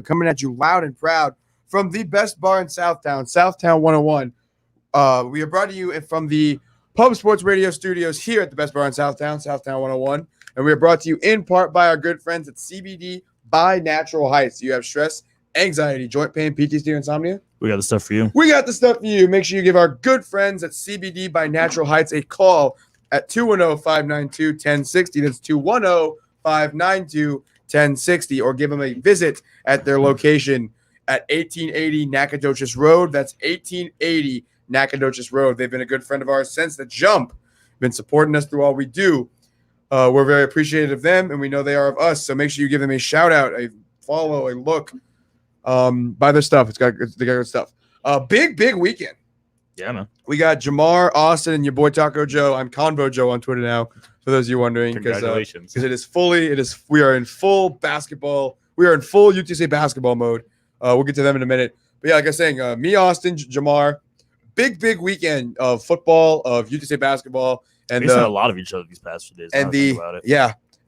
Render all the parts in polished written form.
coming at you loud and proud from the best bar in Southtown 101. We are brought to you from the Pub Sports Radio studios here at the best bar in Southtown 101. And we are brought to you in part by our good friends at CBD by Natural Heights. You have stress, anxiety, joint pain, PTSD, or insomnia? We got the stuff for you. We got the stuff for you. Make sure you give our good friends at CBD by Natural Heights a call at 210-592-1060. That's 210-592-1060. Or give them a visit at their location at 1880 Nacogdoches Road. That's 1880 Nacogdoches Road. They've been a good friend of ours since the jump. Been supporting us through all we do. We're very appreciative of them, and we know they are of us. So make sure you give them a shout out, a follow, a look. Buy their stuff. They got good stuff. Big weekend. Yeah, man. We got Jamar, Austin, and your boy Taco Joe. I'm Convo Joe on Twitter now, for those of you wondering. Congratulations. Because we are in full basketball. We are in full UTSA basketball mode. We'll get to them in a minute. But yeah, like I was saying, me, Austin, Jamar, big weekend of football, of UTSA basketball. And we've seen a lot of each other these past few days.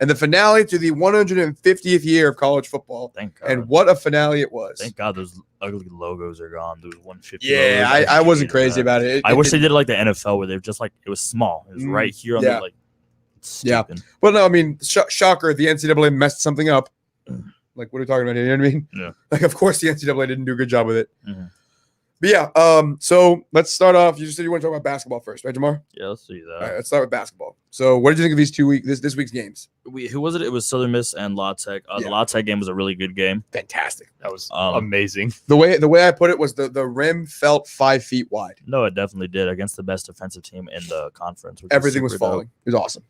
And the finale to the 150th year of college football. Thank God. And what a finale it was. Thank God those ugly logos are gone. Those 150 Yeah, logos. I wasn't crazy about it. I wish they did it like the NFL where they're just like, it was small. It was right here on the, like, stupid. Yeah. Well, no, I mean, shocker, the NCAA messed something up. Like, what are we talking about here? You know what I mean? Yeah. Like, of course, the NCAA didn't do a good job with it. Mm-hmm. But yeah, so let's start off. You just said you want to talk about basketball first, right, Jamar? Yeah, let's do that. All right, let's start with basketball. So, what did you think of these this week's games? Who was it? It was Southern Miss and La Tech. The La Tech game was a really good game. Fantastic. That was amazing. The way I put it was the rim felt 5 feet wide. No, it definitely did against the best defensive team in the conference. Everything was falling. Dope. It was awesome.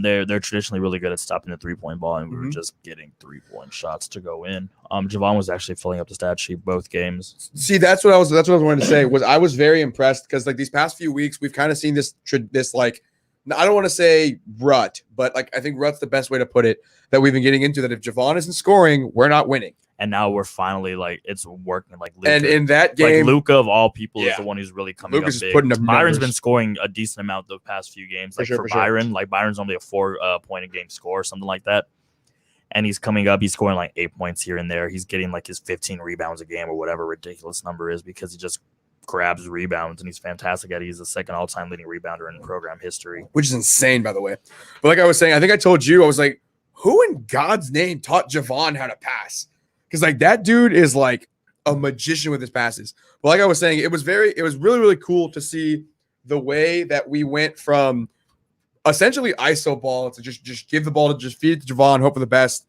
They're traditionally really good at stopping the 3-point ball, and we were just getting 3-point shots to go in. Javon was actually filling up the stat sheet both games. See, that's what I was wanting to say. I was very impressed because like these past few weeks we've kind of seen this like, I don't want to say rut, but like I think rut's the best way to put it, that we've been getting into, that if Javon isn't scoring, we're not winning. And now we're finally like it's working. Like Luka. And in that game, like Luka of all people is the one who's really coming Luka's up big. Putting up Byron's numbers. been scoring a decent amount the past few games. Like for Byron, like Byron's only a 4-point a game score or something like that. And he's coming up. He's scoring like 8 points here and there. He's getting like his 15 rebounds a game or whatever ridiculous number is, because he just grabs rebounds and he's fantastic at it. He's the second all-time leading rebounder in program history, which is insane, by the way. But like I was saying, I think I told you, I was like, who in God's name taught Javon how to pass? Because like that dude is like a magician with his passes. But like I was saying, it was really cool to see the way that we went from essentially ISO ball to just give the ball to just feed it to Javon, hope for the best,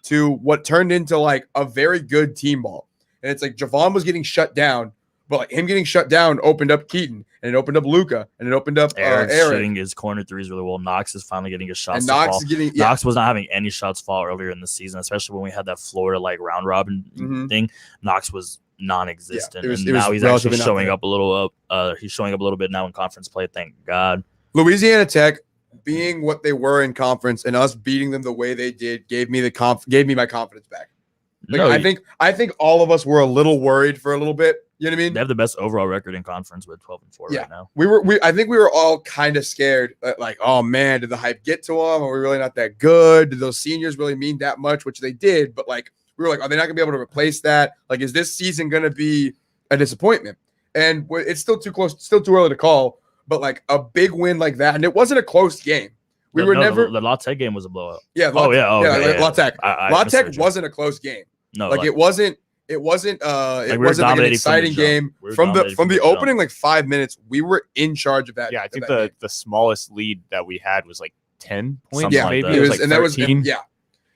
to what turned into like a very good team ball. And it's like Javon was getting shut down, but like him getting shut down opened up Keaton, and it opened up Luka, and it opened up Eric. Shooting his corner threes really well. Knox is finally getting his shots. And to Knox fall. is getting Knox was not having any shots fall earlier in the season, especially when we had that Florida like round robin thing. Knox was non-existent, and now he's actually showing up a little. He's showing up a little bit now in conference play. Thank God. Louisiana Tech, being what they were in conference and us beating them the way they did, gave me my confidence back. Like, I think all of us were a little worried for a little bit. You know what I mean? They have the best overall record in conference with 12-4 right now. I think we were all kind of scared. Like, oh man, did the hype get to them? Are we really not that good? Did those seniors really mean that much? Which they did, but like we were like, are they not gonna be able to replace that? Like, is this season gonna be a disappointment? And it's still too close, still too early to call. But like a big win like that, and it wasn't a close game. The La Tech game was a blowout. Yeah. La Tech. La Tech wasn't a close game. No, like it wasn't like an exciting game. From the opening like 5 minutes, we were in charge of that. Yeah, I think the smallest lead that we had was like 10 points. Something yeah, like maybe that. it was, and 13. That was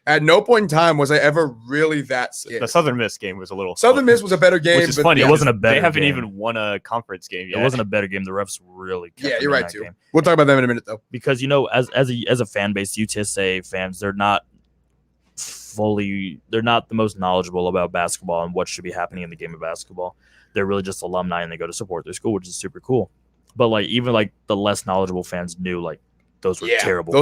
At no point in time was I ever really that scared. The Southern Miss game was a little. Southern Miss was a better game, which is funny. It wasn't a better. They haven't game. even won a conference game yet. It wasn't a better game. The refs really. Kept you're right too. Game. We'll talk about them in a minute though. Because as a fan base, UTSA fans, they're not the most knowledgeable about basketball and what should be happening in the game of basketball. They're really just alumni and they go to support their school, which is super cool. But like even like the less knowledgeable fans knew like those were terrible.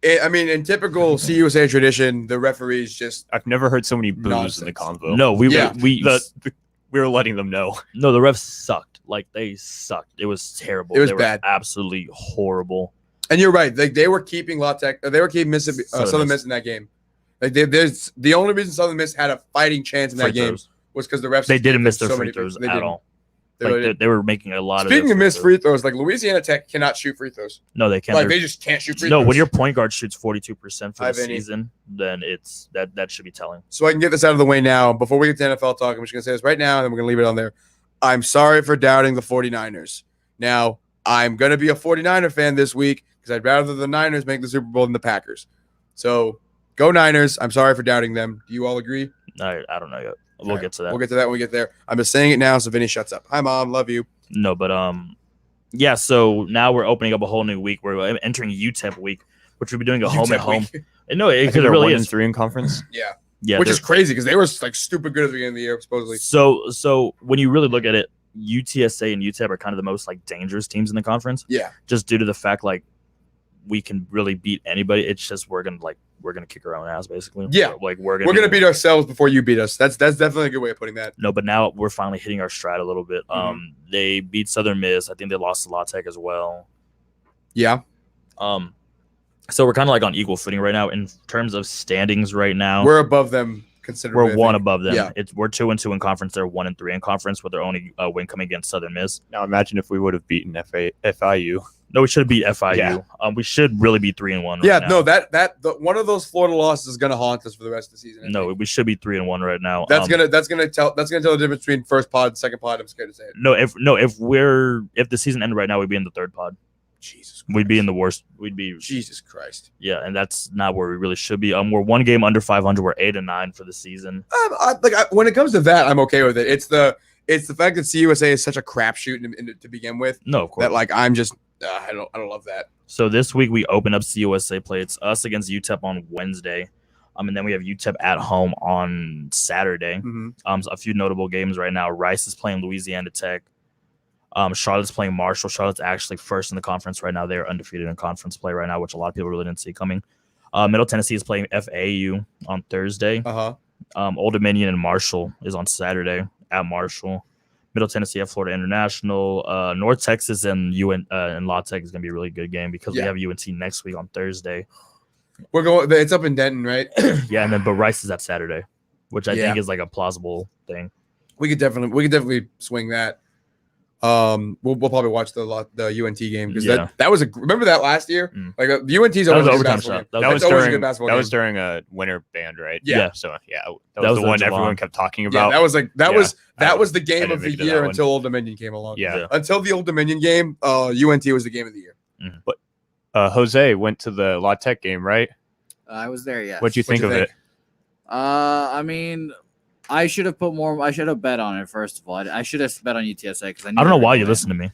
In typical CUSA tradition, the referees just. I've never heard so many boos in the convo. No, we were letting them know. No, the refs sucked. Like they sucked. It was terrible. It was bad. Absolutely horrible. And you're right. Like they were keeping La Tech. They were keeping Southern Miss in that game. Like there's the only reason Southern Miss had a fighting chance in that game was because the refs. They didn't miss their free throws at all. They were making a lot of. Speaking of missed free throws, like Louisiana Tech cannot shoot free throws. No, they can't. Like they just can't shoot free throws. No, when your point guard shoots 42% for the season, then it's that should be telling. So I can get this out of the way now. Before we get to NFL talk, I'm just gonna say this right now, and then we're gonna leave it on there. I'm sorry for doubting the 49ers. Now I'm gonna be a 49er fan this week because I'd rather the Niners make the Super Bowl than the Packers. So go Niners. I'm sorry for doubting them. Do you all agree? I don't know yet. We'll get to that. We'll get to that when we get there. I'm just saying it now so Vinny shuts up. Hi, Mom. Love you. No, but yeah, so now we're opening up a whole new week. We're entering UTEP week, which we'll be doing a home at home. No, it really is 1-3 in conference. Yeah, which is crazy because they were like super good at the beginning of the year, supposedly. So when you really look at it, UTSA and UTEP are kind of the most like dangerous teams in the conference. Yeah, just due to the fact like we can really beat anybody. It's just we're gonna kick our own ass basically. Yeah, like we're gonna beat ourselves before you beat us. That's definitely a good way of putting that. No, but now we're finally hitting our stride a little bit. They beat Southern Miss. I think they lost to La Tech as well. Yeah. So we're kind of like on equal footing right now in terms of standings right now. We're above them considerably. We're one above them. Yeah. We're 2-2 in conference. They're 1-3 in conference with their only win coming against Southern Miss. Now imagine if we would have beaten FIU. No, we should have beat FIU. Yeah. We should really be 3-1. Yeah, right no, now. one of those Florida losses is going to haunt us for the rest of the season. No, we should be 3-1 right now. That's gonna tell the difference between first pod and second pod. I'm scared to say it. If the season ended right now, we'd be in the third pod. Jesus Christ. We'd be in the worst. We'd be Jesus Christ. Yeah, and that's not where we really should be. We're one game under 500. We're 8-9 for the season. When it comes to that, I'm okay with it. It's the fact that CUSA is such a crapshoot to begin with. No, of course. That I'm just I don't love that. So this week we open up CUSA play. It's us against UTEP on Wednesday. And then we have UTEP at home on Saturday. So a few notable games right now. Rice is playing Louisiana Tech. Charlotte's playing Marshall. Charlotte's actually first in the conference right now. They're undefeated in conference play right now, which a lot of people really didn't see coming. Middle Tennessee is playing FAU on Thursday. Old Dominion and Marshall is on Saturday at Marshall. Middle Tennessee at Florida International. North Texas and La Tech is going to be a really good game because we have UNT next week on Thursday. We're going. It's up in Denton, right? Yeah, but Rice is at Saturday, which I think is like a plausible thing. We could definitely swing that. We'll probably watch the UNT game because that was remember that last year? Like the UNT's always a basketball game. That was always a good basketball game. That was during a winter band, right? Yeah. So that was the one everyone kept talking about. Yeah, that was the game of the year until Old Dominion came along. Yeah. Until the Old Dominion game, UNT was the game of the year. But Jose went to the La Tech game, right? I was there. Yeah. What'd you think of it? I mean, I should have put more. I should have bet on it first of all. I should have bet on UTSA because I don't know why you listen to me.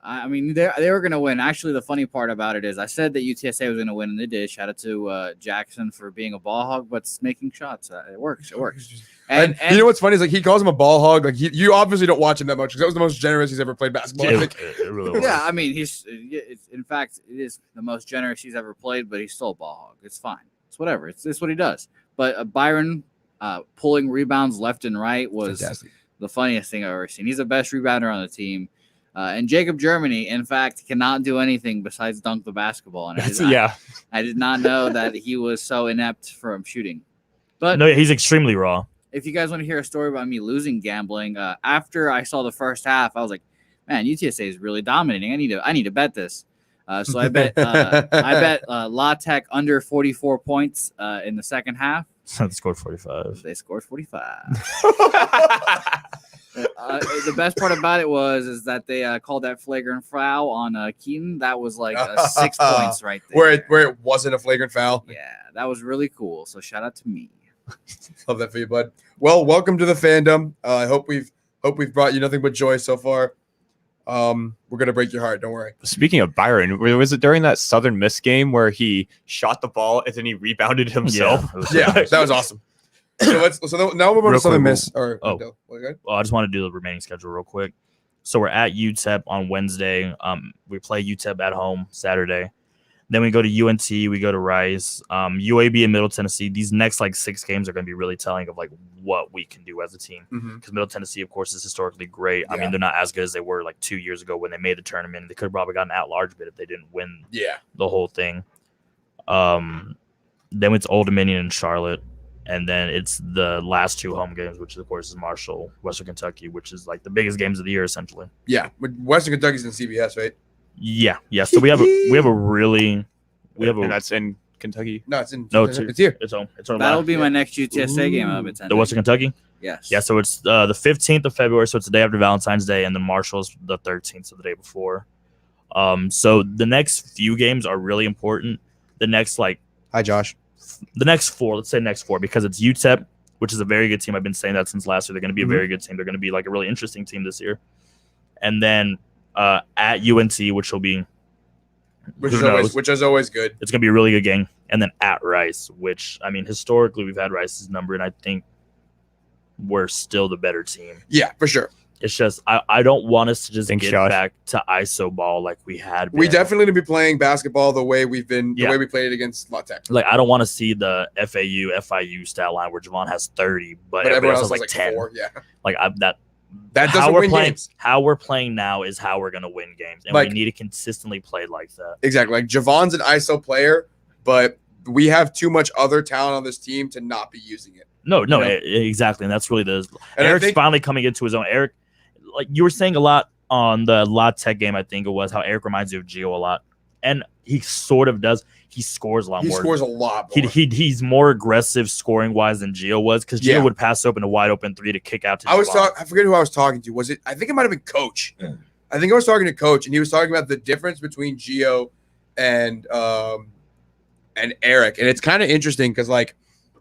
I mean, they were going to win. Actually, the funny part about it is I said that UTSA was going to win, and they did. Shout out to Jackson for being a ball hog, but making shots. It works. It works. And you know what's funny is like he calls him a ball hog. Like you obviously don't watch him that much because that was the most generous he's ever played basketball. Yeah, it really was. Yeah, I mean, in fact, it is the most generous he's ever played, but he's still a ball hog. It's fine. It's whatever. It's what he does. But Byron pulling rebounds left and right was fantastic. The funniest thing I've ever seen. He's the best rebounder on the team. And Jacob Germany, in fact, cannot do anything besides dunk the basketball. And I did not know that he was so inept from shooting. But no, he's extremely raw. If you guys want to hear a story about me losing gambling, after I saw the first half, I was like, man, UTSA is really dominating. I need to bet this. So I bet La Tech under 44 points in the second half. They scored 45. They scored 45. The best part about it is that they called that flagrant foul on Keaton. That was like 6 points right there. Where it wasn't a flagrant foul. Yeah, that was really cool. So shout out to me. Love that for you, bud. Well, welcome to the fandom. I hope we've brought you nothing but joy so far. We're gonna break your heart. Don't worry. Speaking of Byron, was it during that Southern Miss game where he shot the ball and then he rebounded himself? Yeah, that was awesome. So now we're going to Southern Miss. Well, I just want to do the remaining schedule real quick. So we're at UTEP on Wednesday. We play UTEP at home Saturday. Then we go to UNT. We go to Rice, UAB, and Middle Tennessee. These next 6 games are going to be really telling of what we can do as a team. Because Middle Tennessee, of course, is historically great. Yeah. I mean, they're not as good as they were 2 years ago when they made the tournament. They could have probably gotten at large bid if they didn't win. The whole thing. Then it's Old Dominion and Charlotte. And then it's the last 2 home games, which of course is Marshall, Western Kentucky, which is like the biggest games of the year essentially. Yeah, but Western Kentucky's in CBS, right? Yeah. So we have a And that's in Kentucky. No, it's in. No, it's here. It's home. It's on. That'll be my next UTSA game I'm attending. The Western Kentucky. Yes. Yeah. So it's the 15th of February. So it's the day after Valentine's Day, and then Marshall's the 13th, so the day before. So the next few games are really important. The next Hi, Josh. the next 4, let's say next 4, because it's UTEP, which is a very good team. I've been saying that since last year. They're going to be a very good team. They're going to be like a really interesting team this year. And then at UNC, which will be Which is always good. It's going to be a really good game. And then at Rice, which, I mean, historically, we've had Rice's number, and I think we're still the better team. Yeah, for sure. It's just, I don't want us to just Thanks, get Josh. back to ISO ball like we had been. We definitely need to be playing basketball the way we've been, the Yeah. way we played it against La Tech. Like, I don't want to see the FIU stat line where Javon has 30, but everyone else has like 10. 4. Yeah. Like, That how doesn't we're win playing, games. How we're playing now is how we're going to win games. And Like- we need to consistently play like that. Exactly. Like Javon's an ISO player, but we have too much other talent on this team to not be using it. No, You know? exactly. And that's really And I Eric's think- finally coming into his own. Eric, like you were saying a lot on the La Tech game, I think it was, how Eric reminds you of Gio a lot. And he sort of does. He scores a lot He more. scores a lot more. He's more aggressive scoring wise than Gio was, because Gio Yeah. would pass open a wide open 3 to kick out to I Javon. forget who I was talking to. Was it? I think it might have been Coach. I think I was talking to Coach, and he was talking about the difference between Gio and Eric, and it's kind of interesting because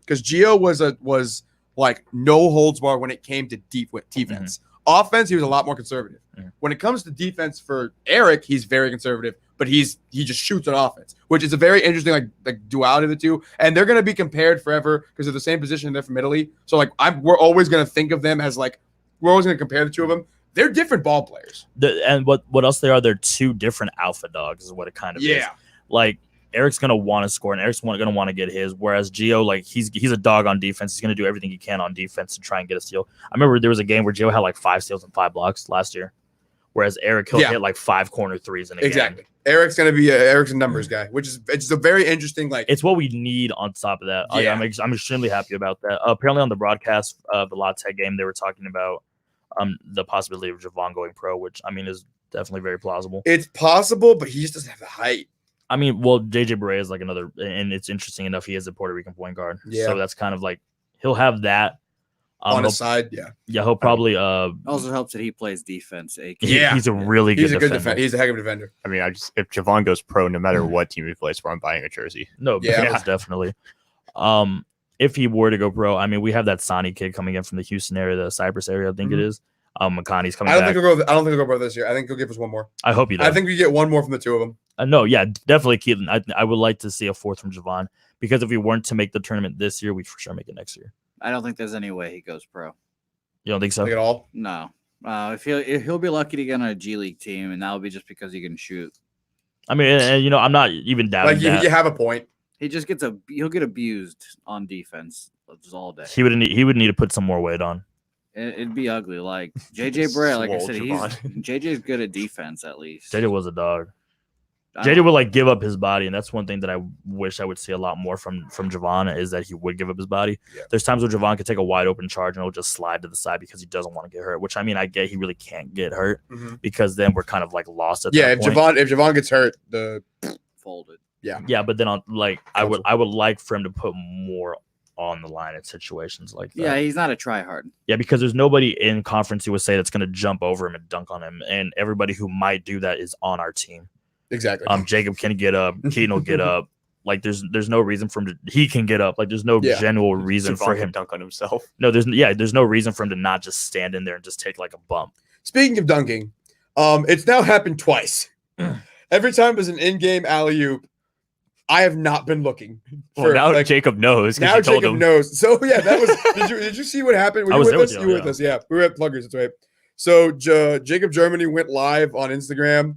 Gio was like no holds barred when it came to defense. Offense, he was a lot more conservative. When it comes to defense for Eric, he's very conservative, but he just shoots on offense, which is a very interesting like duality of the two. And they're going to be compared forever because they're the same position. They're from Italy, so we're always going to think of them as we're always going to compare the two of them. They're different ball players. And what else they are? They're 2 different alpha dogs, is what it kind of is. Like, Eric's gonna want to score, and Eric's gonna want to get his. Whereas Gio, like he's a dog on defense. He's gonna do everything he can on defense to try and get a steal. I remember there was a game where Gio had like 5 steals and 5 blocks last year, whereas Eric he'll hit like 5 corner threes in a game. Eric's gonna be Eric's a numbers guy, which is it's a very interesting It's what we need on top of that. Yeah. I'm extremely happy about that. Apparently on the broadcast of the La Tech game, they were talking about the possibility of Javon going pro, which I mean is definitely very plausible. It's possible, but he just doesn't have the height. I mean, well, JJ Barea is like another, and it's interesting enough. He is a Puerto Rican point guard, so that's kind of like he'll have that on his side. Yeah, he'll probably. Also helps that he plays defense. He's a really good defender. He's a heck of a defender. I mean, if Javon goes pro, no matter what team he plays for, I'm buying a jersey. No, yeah, definitely. If he were to go pro, I mean, we have that Sonny kid coming in from the Houston area, the Cypress area, I think it is. McConaughey's coming back. I don't think he'll go pro this year. I think he'll give us one more. I hope he does. I think we get one more from the two of them. No, yeah, definitely Keaton. I would like to see a 4th from Javon, because if we weren't to make the tournament this year, we'd for sure make it next year. I don't think there's any way he goes pro. You don't think so? Like at all? No. If he'll be lucky to get on a G League team, and that'll be just because he can shoot. I mean, and I'm not even doubting that. You have a point. He just he'll get abused on defense just all day. He would need to put some more weight on. It'd be ugly. Like JJ Barea, like I said, Javon. JJ's good at defense at least. JJ was a dog. JJ would like give up his body, and that's one thing that I wish I would see a lot more from Javon, is that he would give up his body. Yeah. There's times where Javon could take a wide open charge and it'll just slide to the side because he doesn't want to get hurt. Which I mean, I get he really can't get hurt because then we're kind of like lost at that point. If Javon gets hurt, the folded. Yeah, but then I would like for him to put more on the line in situations like that. Yeah, he's not a tryhard. Yeah, because there's nobody in Conference USA that's going to jump over him and dunk on him, and everybody who might do that is on our team. Exactly. Jacob can get up. Keaton will get up. Like there's no reason for him to. He can get up. Like there's no general reason for him to dunk on himself. No, there's no reason for him to not just stand in there and just take like a bump. Speaking of dunking, it's now happened twice. Every time there's an in-game alley-oop, I have not been looking. Well, now Jacob knows. Now Jacob knows. So yeah, that was. Did you see what happened? I was there with you. You were with us. Yeah, we were at Pluggers. That's right. So Jacob Germany went live on Instagram.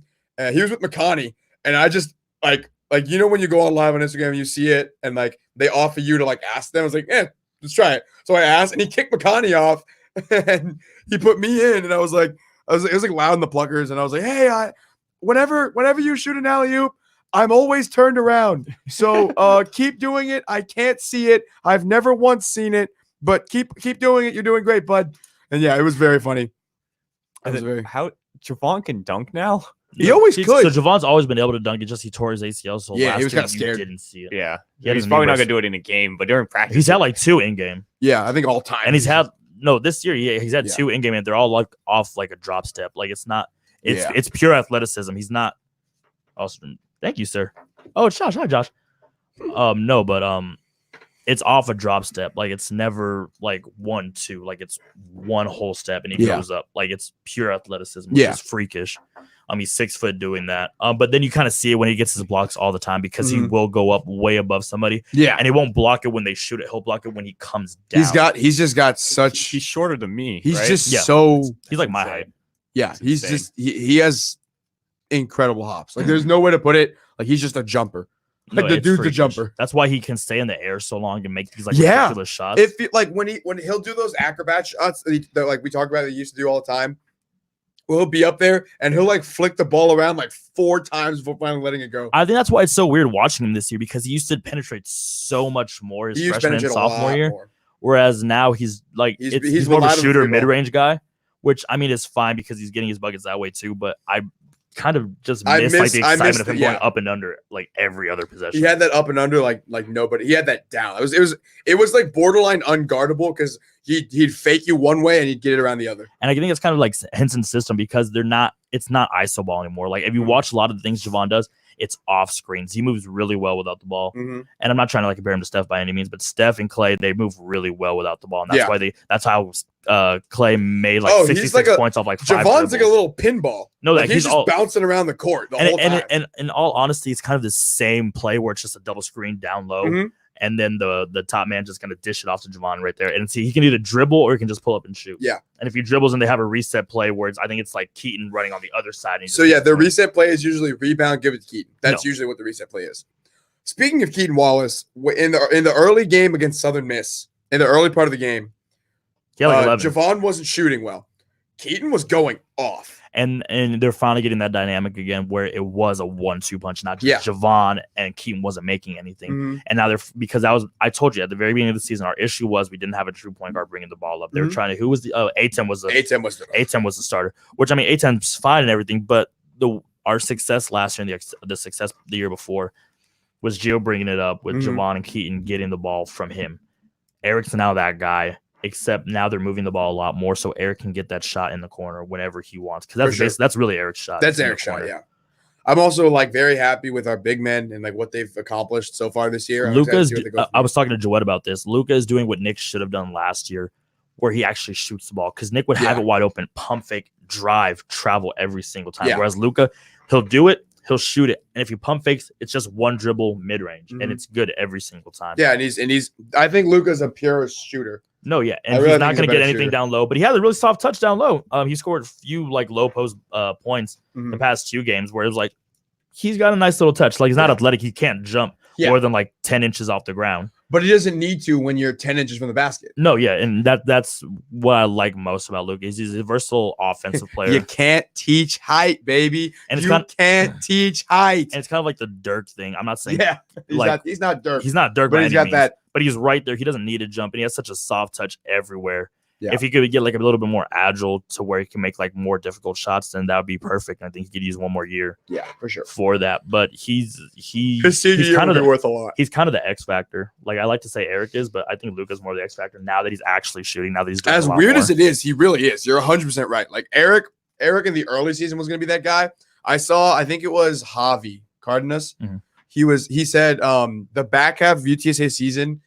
He was with McConaughey, and I just like when you go on live on Instagram and you see it, and like they offer you to like ask them. I was like, let's try it. So I asked, and he kicked McConaughey off, and he put me in, and it was like loud in the Pluggers, and I was like, hey, whenever you shoot an alley-oop, I'm always turned around. So keep doing it. I can't see it. I've never once seen it, but keep doing it. You're doing great, bud. And yeah, it was very funny. How Javon can dunk now? He always could. So Javon's always been able to dunk it. Just he tore his ACL. So Yeah, last he was game kinda scared. You didn't see it. Yeah. He had He's his probably knee not brace. going to do it in a game, but during practice. He's had like 2 in game. Yeah, I think all time. And he's had this year. Yeah, he's had Yeah. 2 in game, and they're all like off like a drop step. Like it's not. It's pure athleticism. He's not. Austin, thank you, sir. Oh, it's Josh. Hi, Josh. No, but it's off a drop step. Like it's never like 1-2. Like it's one whole step and he goes up. Like it's pure athleticism, which is freakish. He's 6 foot doing that. But then you kind of see it when he gets his blocks all the time because he will go up way above somebody. Yeah, and he won't block it when they shoot it. He'll block it when he comes down. He's just got such. He's shorter than me. He's right? just so. He's like my height. Yeah, he's just he has incredible hops. Like there's no way to put it. Like he's just a jumper. Like the dude's a jumper. That's why he can stay in the air so long and make these like ridiculous shots. If like when he'll do those acrobat shots that like we talked about that he used to do all the time. He'll be up there and he'll like flick the ball around like 4 times before finally letting it go. I think that's why it's so weird watching him this year because he used to penetrate so much more his freshman and sophomore year. Whereas now he's like he's more of a shooter mid-range guy, which I mean is fine because he's getting his buckets that way too. But I kind of just miss like the excitement of him going up and under like every other possession. He had that up and under like nobody. He had that down. It was like borderline unguardable because he'd fake you one way and he'd get it around the other. And I think it's kind of like Henson's system because it's not ISO ball anymore. Like if you watch a lot of the things Javon does, it's off screens. He moves really well without the ball. And I'm not trying to like compare him to Steph by any means, but Steph and Clay, they move really well without the ball. And that's how Clay made like 66 points off like 5 Javon's dribbles. like a little pinball. No, like he's just bouncing around the court the whole time. And in all honesty, it's kind of the same play where it's just a double screen down low. And then the top man just going to dish it off to Javon right there. And see, he can either dribble or he can just pull up and shoot. Yeah. And if he dribbles and they have a reset play where I think it's like Keaton running on the other side. So yeah, the reset play is usually rebound, give it to Keaton. That's usually what the reset play is. Speaking of Keaton Wallace, in the early game against Southern Miss, in the early part of the game, Javon wasn't shooting well. Keaton was going off. And they're finally getting that dynamic again where it was a 1-2 punch, not just Javon and Keaton wasn't making anything. And now because I told you at the very beginning of the season, our issue was we didn't have a true point guard bringing the ball up. They were trying to, who was the, A10 was the starter, which I mean, A10's fine and everything, but our success last year and the success the year before was Gio bringing it up with Javon and Keaton getting the ball from him. Eric's now that guy. Except now they're moving the ball a lot more, so Eric can get that shot in the corner whenever he wants. Because that's really Eric's shot. That's Eric's shot, yeah. I'm also like very happy with our big men and like what they've accomplished so far this year. I was talking to Joette about this. Luka is doing what Nick should have done last year, where he actually shoots the ball. Because Nick would have it wide open, pump fake, drive, travel every single time. Whereas Luka, he'll do it. He'll shoot it, and if he pump fakes, it's just one dribble mid range, and it's good every single time. Yeah, and he's. I think Luka's a pure shooter. No, yeah, and he's not going to get anything down low, but he had a really soft touch down low. He scored a few like low post points the past 2 games where it was like he's got a nice little touch. Like he's not athletic, he can't jump more than like 10 inches off the ground. But he doesn't need to when you're 10 inches from the basket. No, yeah, and that's what I like most about Luka. He's a versatile offensive player. You can't teach height, baby. And you can't teach height. And it's kind of like the Dirk thing. I'm not saying he's not Dirk. He's not Dirk, but he's got that. But he's right there. He doesn't need to jump, and he has such a soft touch everywhere. Yeah. If he could get like a little bit more agile to where he can make like more difficult shots, then that would be perfect. I think he could use one more year. Yeah, for sure. For that, but he's kind of worth a lot. He's kind of the X factor. Like I like to say Eric is, but I think Luka's more the X factor now that he's actually shooting. Now that he's doing as weird as it is, he really is. You're 100% right. Like Eric in the early season was going to be that guy. I think it was Javi Cardenas. He said the back half of UTSA season.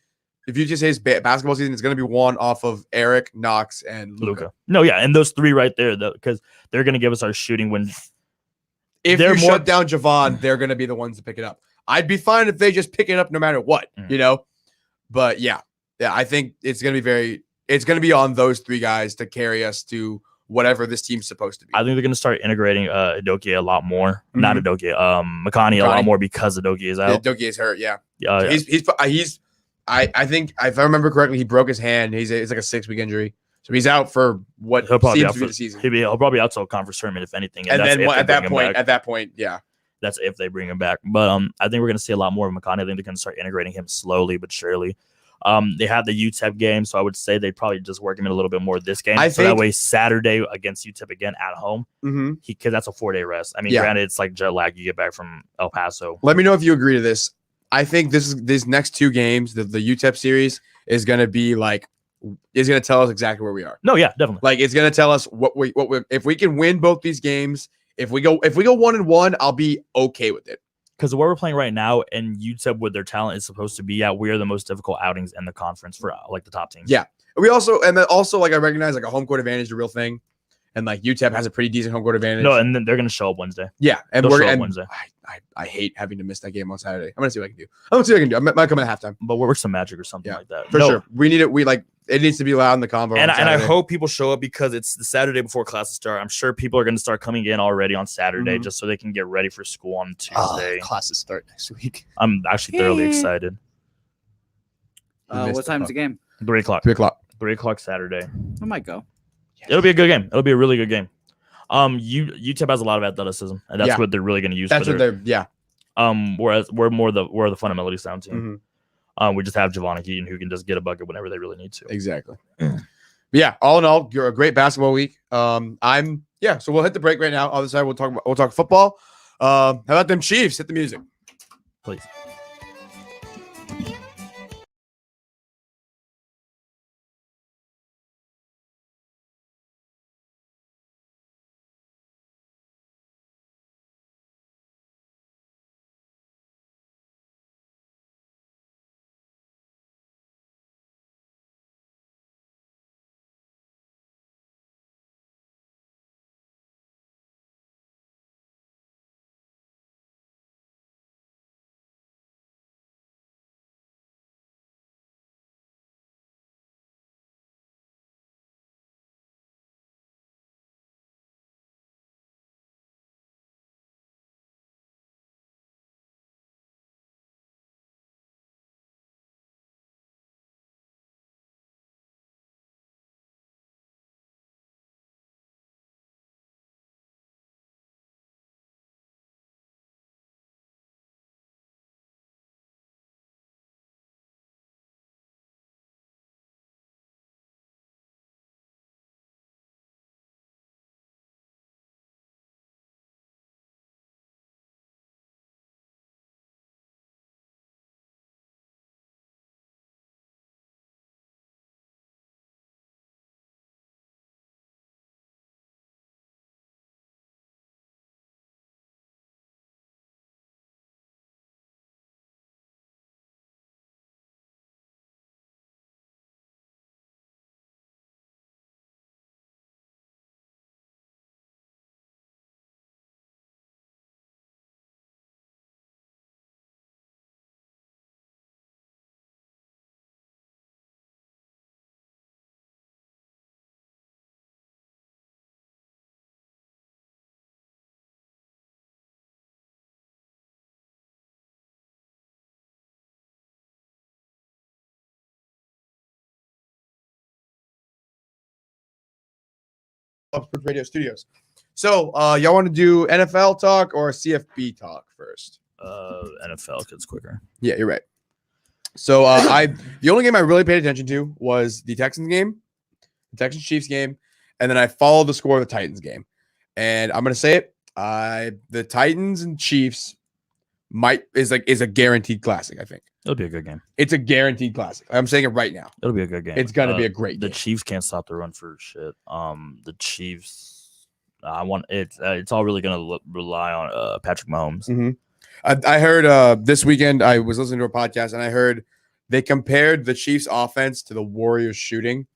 If UTSA's basketball season is going to be won off of Eric, Knox, and Luka. No, yeah, and those 3 right there, because they're going to give us our shooting when. If you shut down Javon, they're going to be the ones to pick it up. I'd be fine if they just pick it up no matter what, you know. But yeah, I think it's going to be on those 3 guys to carry us to whatever this team's supposed to be. I think they're going to start integrating Adokie a lot more. Not Adokie, Makani a lot more because Adokie is out. Adokie is hurt. Yeah, he's. I think if I remember correctly, he broke his hand. It's like a 6-week injury, so he's out for what seems to be the season. He'll probably out till conference tournament if anything. And then at that point, yeah. That's if they bring him back. But I think we're going to see a lot more of McConaughey. I think they're going to start integrating him slowly but surely. They have the UTEP game, so I would say they'd probably just work him in a little bit more this game. So that way Saturday against UTEP again at home, because that's a 4-day rest. I mean, granted, it's like jet lag. You get back from El Paso. Let me know if you agree to this. I think these next 2 games, the UTEP series is going to be like, is going to tell us exactly where we are. No, yeah, definitely. Like it's going to tell us what we if we can win both these games. If we go 1-1, I'll be okay with it. Because where we're playing right now and UTEP with their talent is supposed to be at, we are the most difficult outings in the conference for like the top teams. Yeah. We also like I recognize like a home court advantage is a real thing. And like UTEP has a pretty decent home court advantage. No, and then they're gonna show up Wednesday. Yeah. And they'll show up Wednesday. I hate having to miss that game on Saturday. I'm gonna see what I can do. I might come in at halftime. But we'll work some magic or something like that. For sure. We need it. It needs to be loud in the convo. And I hope people show up because it's the Saturday before classes start. I'm sure people are going to start coming in already on Saturday just so they can get ready for school on Tuesday. Classes start next week. I'm actually thoroughly excited. What time's the game? 3 o'clock. 3 o'clock. 3 o'clock Saturday. I might go. It'll be a good game. It'll be a really good game. UTEP has a lot of athleticism, and that's what they're really going to use. That's what they're. Yeah. Whereas we're the fundamentally sound team. We just have Javon Keaton who can just get a bucket whenever they really need to. Exactly. Yeah. All in all, you're a great basketball week. So we'll hit the break right now. Other side, we'll talk football. How about them Chiefs? Hit the music, please. Radio Studios. So, y'all want to do NFL talk or CFB talk first? NFL, because it's quicker. Yeah, you're right. So, the only game I really paid attention to was the Texans game, the Texans Chiefs game, and then I followed the score of the Titans game. And I'm gonna say it: the Titans and Chiefs is a guaranteed classic. I think it'll be a good game. It's a guaranteed classic. I'm saying it right now. It'll be a good game. It's gonna be a great game. The Chiefs can't stop the run for shit. The Chiefs, it's all really gonna rely on Patrick Mahomes. Mm-hmm. I heard this weekend I was listening to a podcast and I heard they compared the Chiefs offense to the Warriors shooting.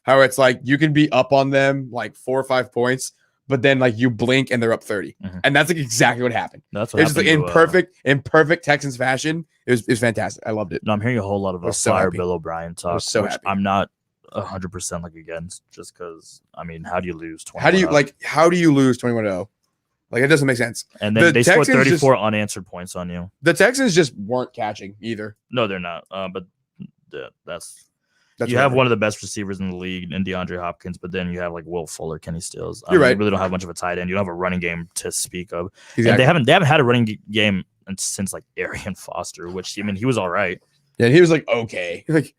How it's like you can be up on them like 4 or 5 points, but then like you blink and they're up 30. Mm-hmm. And that's like exactly what happened. That's what happened like in perfect Texans fashion. It was fantastic. I loved it. No, I'm hearing a whole lot of Bill O'Brien talk. So happy. I'm not 100% like against, just because how do you lose 20? How do you lose 21-0? Like it doesn't make sense. And then they scored 34 unanswered points on you. The Texans just weren't catching either. No, they're not. But that's You have one of the best receivers in the league in DeAndre Hopkins, but then you have like Will Fuller, Kenny Stills. You're right. You really don't have much of a tight end. You don't have a running game to speak of. Exactly. And they haven't had a running game since like Arian Foster, which I mean he was all right. Yeah, he was like okay. Like,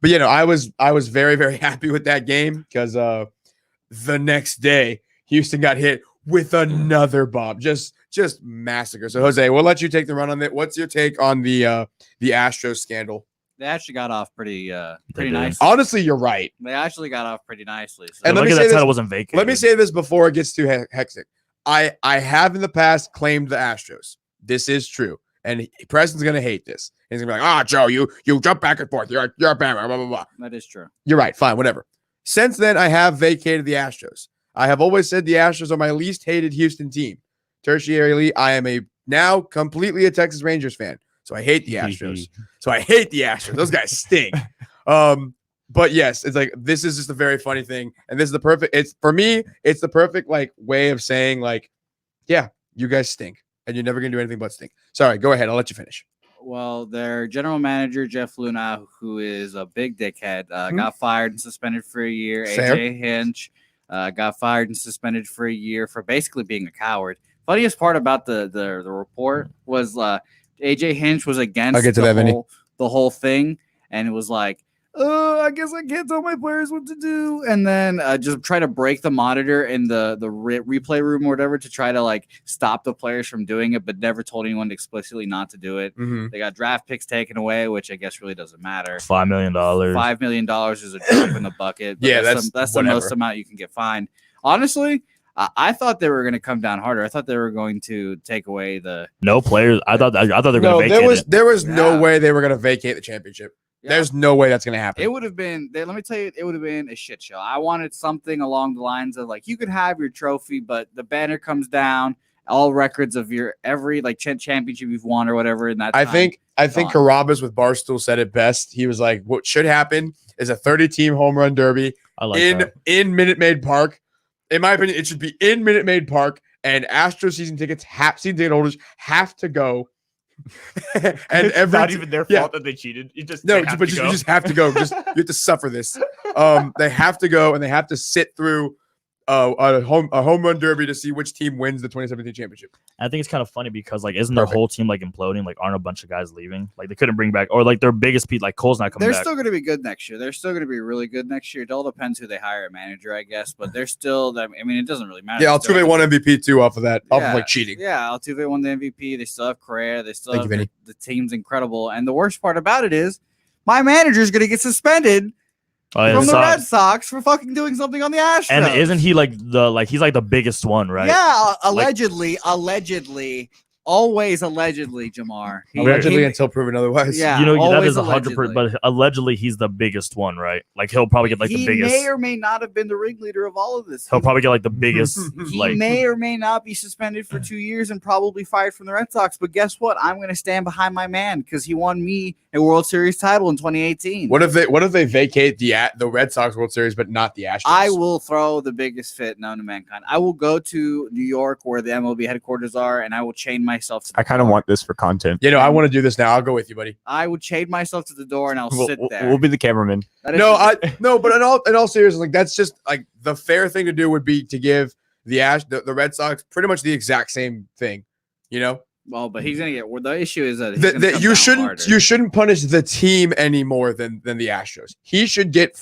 but I was very, very happy with that game because the next day Houston got hit with another bomb. Just massacre. So Jose, we'll let you take the run on that. What's your take on the Astros scandal? They actually got off pretty nice. Honestly, you're right. They actually got off pretty nicely. So. And let me say this, title wasn't vacated. Let me say this before it gets too hectic. I have in the past claimed the Astros. This is true. And Preston's gonna hate this. He's gonna be like, Joe, you jump back and forth. You're a bammer, blah, blah, blah. That is true. You're right. Fine, whatever. Since then, I have vacated the Astros. I have always said the Astros are my least hated Houston team. Tertiarily, I am now completely a Texas Rangers fan. So I hate the Astros. Those guys stink. But yes, it's like this is just a very funny thing. And this is the perfect, it's for me, it's the perfect like way of saying, like, yeah, you guys stink. And you're never gonna do anything but stink. Sorry, go ahead. I'll let you finish. Well, their general manager, Jeff Luna, who is a big dickhead, got fired and suspended for a year. Fair. AJ Hinch got fired and suspended for a year for basically being a coward. Funniest part about the report was AJ Hinch was against the whole thing, and it was like, I guess I can't tell my players what to do, and then just try to break the monitor in the replay room or whatever to try to like stop the players from doing it, but never told anyone explicitly not to do it. Mm-hmm. They got draft picks taken away, which I guess really doesn't matter. $5 million. $5 million is a drop in the bucket. Yeah, that's the most amount you can get fined. Honestly, I thought they were going to come down harder. I thought they were going to take away the no players. I thought they were going to vacate there was no way they were going to vacate the championship. Yeah. There's no way that's going to happen. It would have been, let me tell you, it would have been a shit show. I wanted something along the lines of like, you could have your trophy, but the banner comes down, all records of your every like championship you've won or whatever. In that I think Carabas with Barstool said it best. He was like, what should happen is a 30-team home run derby in Minute Maid Park. In my opinion, it should be in Minute Maid Park, and Astros season ticket holders have to go. And it's not even their fault that they cheated. You just you just have to go. You have to suffer this. They have to go, and they have to sit through a home run derby to see which team wins the 2017 championship. I think it's kind of funny because like isn't their whole team like imploding? Like aren't a bunch of guys leaving? Like they couldn't bring back, or like their biggest piece, like Cole's not coming back. They're still going to be good next year. They're still going to be really good next year. It all depends who they hire a manager, I guess. But they're still. I mean, it doesn't really matter. Yeah, Altuve won MVP too off of that, off of like cheating. Yeah, Altuve won the MVP. They still have Correa. They still have the team's incredible. And the worst part about it is, my manager is going to get suspended. From the Red Sox for fucking doing something on the Astros. And isn't he he's like the biggest one, right? Yeah, allegedly, always allegedly, Jamar. Allegedly until proven otherwise. Yeah, that is 100%. But allegedly, he's the biggest one, right? Like he'll probably get like the biggest. He may or may not have been the ringleader of all of this. He'll probably get like the biggest. He may or may not be suspended for 2 years and probably fired from the Red Sox. But guess what? I'm going to stand behind my man because he won me a World Series title in 2018. What if they vacate the Red Sox World Series but not the Astros? I will throw the biggest fit known to mankind. I will go to New York where the MLB headquarters are, and I will chain myself to the I kind of want this for content. I want to do this now. I'll go with you, buddy. I would chain myself to the door and I'll sit there. We'll be the cameraman. But in all seriousness, like that's just like the fair thing to do would be to give the Red Sox pretty much the exact same thing, Well, but he's gonna get. The issue is that you shouldn't punish the team any more than the Astros. He should get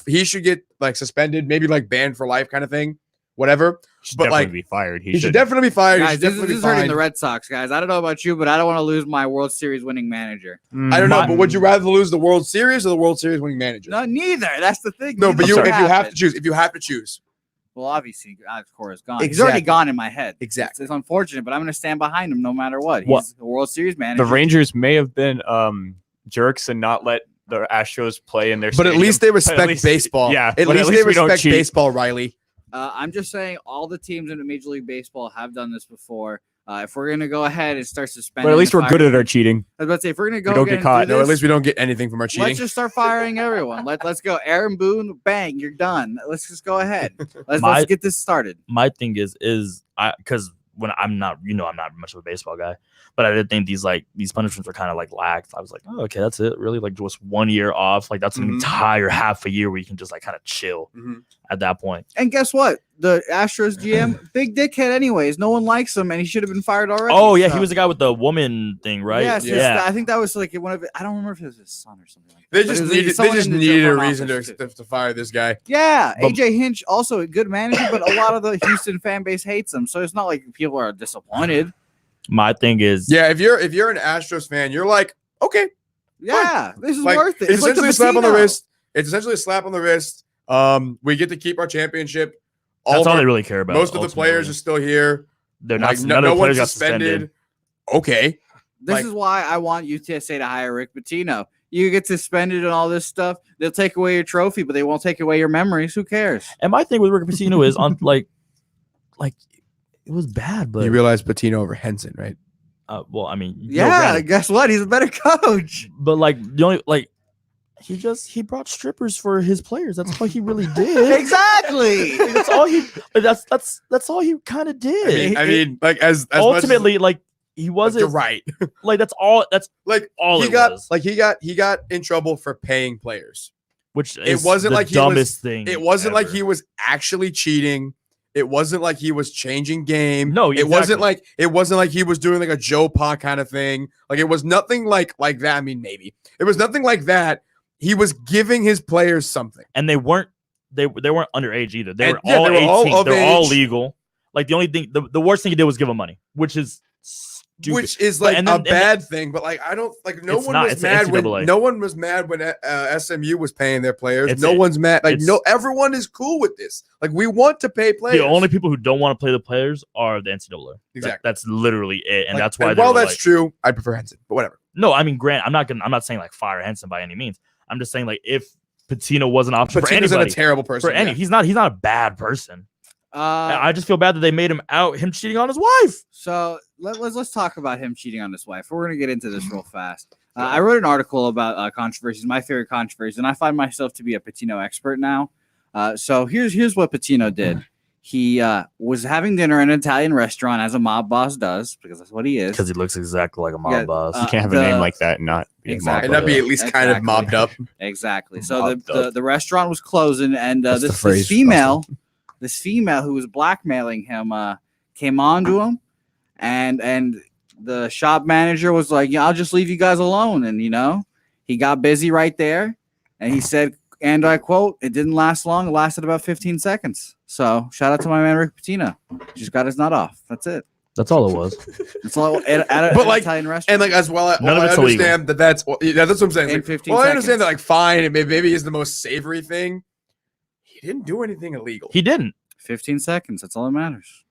like suspended, maybe like banned for life kind of thing, whatever. But like be fired. He should definitely be fired. Guys, this is hurting the Red Sox, guys. I don't know about you, but I don't want to lose my World Series winning manager. I don't know, but would you rather lose the World Series or the World Series winning manager? No, neither. That's the thing. No, but if you have to choose. Well, obviously, Cora's gone. Exactly. He's already gone in my head. Exactly. It's unfortunate, but I'm going to stand behind him no matter what. He's the World Series manager. The Rangers may have been jerks and not let the Astros play in their stadium. But at least they respect baseball. Yeah. At least they respect baseball, Riley. I'm just saying all the teams in Major League Baseball have done this before. If we're going to go ahead and start suspending. But at least we're good at our cheating. I was about to say, if we're going to go don't get caught. No, at least we don't get anything from our cheating. Let's just start firing everyone. Let's go. Aaron Boone, bang, you're done. Let's just go ahead. Let's get this started. My thing is because when I'm not much of a baseball guy, but I did think these punishments were kind of like lax. I was like, oh, okay, that's it, really, like just 1 year off, like that's an entire half a year where you can just like kind of chill at that point. And guess what? The Astros GM, big dickhead anyways. No one likes him, and he should have been fired already. Oh yeah, he was the guy with the woman thing, right? Yes, yeah. I think that was like one of it. I don't remember if it was his son or something like that. They just needed a reason to fire this guy. Yeah, AJ Hinch, also a good manager, but a lot of the Houston fan base hates him, so it's not like people are disappointed. My thing is, if you're an Astros fan, you're like, okay, yeah, this is like, worth it. It's essentially a slap on the wrist. It's essentially a slap on the wrist. We get to keep our championship. That's all they really care about. Most of the players are still here. They're not. No one's suspended. Okay. This is why I want UTSA to hire Rick Pitino. You get suspended and all this stuff. They'll take away your trophy, but they won't take away your memories. Who cares? And my thing with Rick Pitino is on like it was bad, but you realize Pitino over Henson, right? Well, I mean, yeah. Guess what? He's a better coach. But like the only he brought strippers for his players. That's what he really did. Exactly. That's all he. That's all he kind of did. I mean, like as ultimately, much as, like he wasn't you're right. Like that's all. That's like all he it got. was. Like he got in trouble for paying players, which it wasn't the like dumbest thing. It wasn't ever. like he was actually cheating. It wasn't like he was changing game. No, it wasn't like he was doing like a Joe Pa kind of thing. Like it was nothing like that. I mean, maybe it was nothing like that. He was giving his players something, and they weren't underage either. They were all 18. They're all age. legal. Like the only thing, the worst thing he did was give them money, which is stupid. Which is like a bad thing. But like I don't like no one was mad when SMU was paying their players. No one's mad. Like everyone is cool with this. Like we want to pay players. The only people who don't want to play the players are the NCAA. Exactly. That's literally it, and like, that's why. While that's true, I prefer Henson, but whatever. No, I mean, Grant, I'm not saying like fire Henson by any means. I'm just saying like if Pitino was an option for anybody, a terrible person. He's not a bad person. I just feel bad that they made him cheating on his wife. So let's talk about him cheating on his wife. We're gonna get into this real fast. I wrote an article about controversies, my favorite controversies, and I find myself to be a Pitino expert now. So here's what Pitino did. He was having dinner in an Italian restaurant, as a mob boss does, because that's what he is. Because he looks exactly like a mob boss. You can't have a name like that and not be a mob boss. And not be at least kind of mobbed up. Exactly. So the restaurant was closing, and this female who was blackmailing him came on to him, and the shop manager was like, "Yeah, I'll just leave you guys alone." And he got busy right there, and he said, and I quote, "It didn't last long. It lasted about 15 seconds." So shout out to my man Rick Pitino. Just got his nut off. That's it. That's all it was. That's all at an Italian restaurant. And like as well, I understand that's what I'm saying. Like, 15 seconds. I understand that like fine, and maybe is the most savory thing. He didn't do anything illegal. He didn't. 15 seconds. That's all that matters.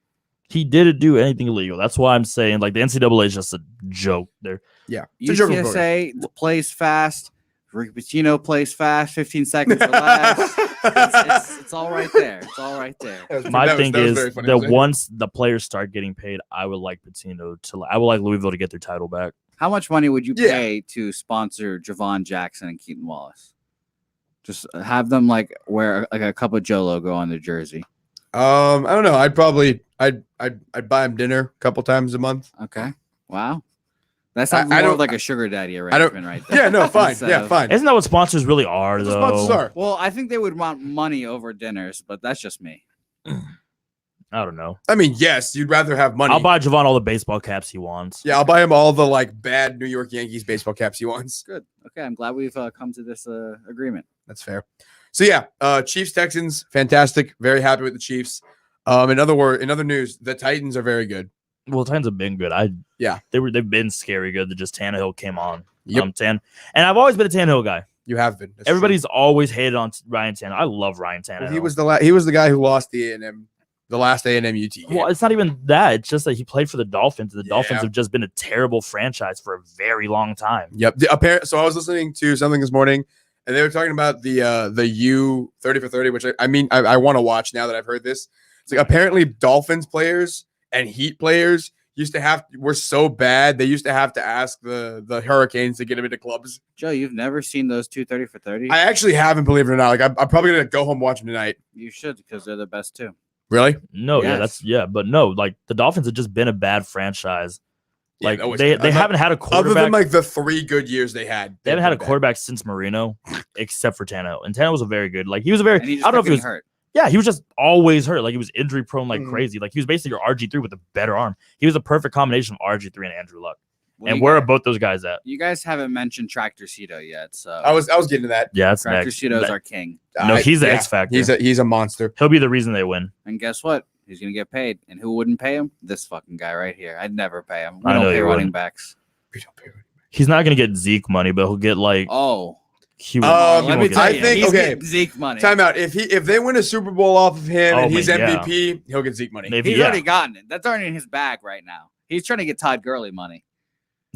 He didn't do anything illegal. That's why I'm saying like the NCAA is just a joke. There. Yeah. UTSA plays fast. Rick Pitino plays fast. 15 seconds or less. It's all right there. It's all right there. My thing is that once the players start getting paid, I would like Louisville to get their title back. How much money would you pay to sponsor Javon Jackson and Keaton Wallace? Just have them like wear like a Cup of Joe logo on their jersey. I don't know. I'd buy him dinner a couple times a month. Okay. Wow. That sounds more like a sugar daddy arrangement right there. Yeah, no, fine. Fine. Isn't that what sponsors really are, though? Sponsors are. Well, I think they would want money over dinners, but that's just me. I don't know. I mean, yes, you'd rather have money. I'll buy Javon all the baseball caps he wants. Yeah, I'll buy him all the like bad New York Yankees baseball caps he wants. Good. Okay, I'm glad we've come to this agreement. That's fair. So yeah, Chiefs Texans, fantastic. Very happy with the Chiefs. In other news, the Titans are very good. Well, the Titans have been good. They've been scary good. Just Tannehill came on. Yep. And I've always been a Tannehill guy. You have been. That's Everybody's always hated on Ryan Tannehill. I love Ryan Tannehill. Well, he was the guy who lost the last A&M UT game. Well, it's not even that. It's just that he played for the Dolphins. The Dolphins have just been a terrible franchise for a very long time. Yep. So I was listening to something this morning, and they were talking about the U 30 for 30, which I want to watch now that I've heard this. It's like apparently Dolphins players and Heat players were so bad they used to have to ask the Hurricanes to get them into clubs. Joe, you've never seen those 2 30 for 30? I actually haven't, believe it or not. Like I'm probably gonna go home and watch them tonight. You should, because they're the best too. Really? No, Yes. but no, like the Dolphins have just been a bad franchise. Yeah, Like always they been. haven't had a quarterback. Other than like the 3 good years they had. They haven't had a been bad. quarterback since Marino, except for Tannehill. And Tannehill was a very good. Like he was a And very. he just I don't know kept if he was getting hurt. Yeah, he was just always hurt. Like he was injury prone like Mhm. crazy. Like he was basically your RG3 with a better arm. He was a perfect combination of RG3 and Andrew Luck. Well, And you where are guys- both those guys at? You guys haven't mentioned Tractor Cito yet, so I was getting to that. Yeah, that's Tractor next. Cito's our king. No, he's the Yeah, X factor. He's a monster. He'll be the reason they win. And guess what? He's gonna get paid. And who wouldn't pay him? This fucking guy right here. I'd never pay him. We I know don't pay you running wouldn't. backs. We don't pay. He's not gonna get Zeke money, but he'll get like Oh, he will. Let he me won't let me get tell I you, think- he's okay. getting Zeke money. Time out. If they win a Super Bowl off of him Oh, and he's but yeah. MVP, he'll get Zeke money. Maybe He's yeah. already gotten it. That's already in his bag right now. He's trying to get Todd Gurley money.